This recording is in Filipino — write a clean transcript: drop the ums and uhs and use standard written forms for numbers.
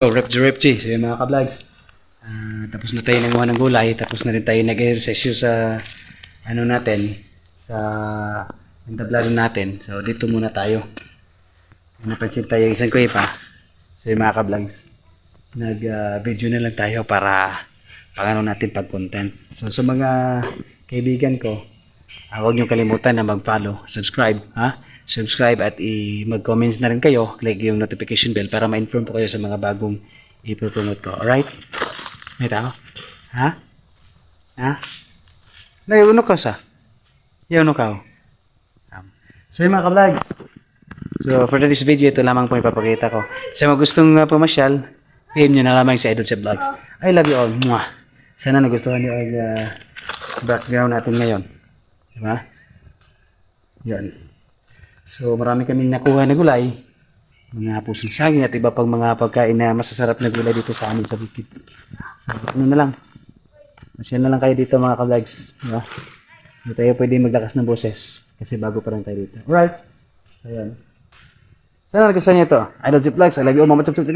Oh, Rep G. So yun mga ka-vlogs. Tapos na tayo nanguha ng gulay. Tapos na rin tayo nag-exercise sa ano natin. Sa tablado natin. So dito muna tayo. Napansin tayo isang kuya pa. So yun mga ka-vlogs. Nag-video na lang tayo para pang natin pag-content. So sa mga kaibigan ko, huwag niyo kalimutan na mag-follow, subscribe, ha? Subscribe at mag-comments na rin kayo, click yung notification bell para ma-inform po kayo sa mga bagong i-promote ko. Alright? May tao? Ha? Ha? Naiuno ka sa? Iuno ka. So yung mga ka-vlogs. So for this video, ito lamang po ipapakita ko. Sa mga gustong pumasyal, PM nyo na lamang sa Idol Chef Vlogs. I love you all. Mwah. Sana nagustuhan nyo ang background natin ngayon. Diba? Yan. So, marami kaming nakuha na gulay. Mga pusong saging at iba pang mga pagkain na masasarap na gulay dito sa amin sa bukid. So, ano na lang. Masyal na lang kayo dito mga ka-vlogs. Diba? Hindi tayo pwede maglakas ng boses. Kasi bago pa lang tayo dito. Alright. Ayan. Sana nagustuhan nyo ito. Idol Chef Vlogs. I love you all. Mama Chop Chop.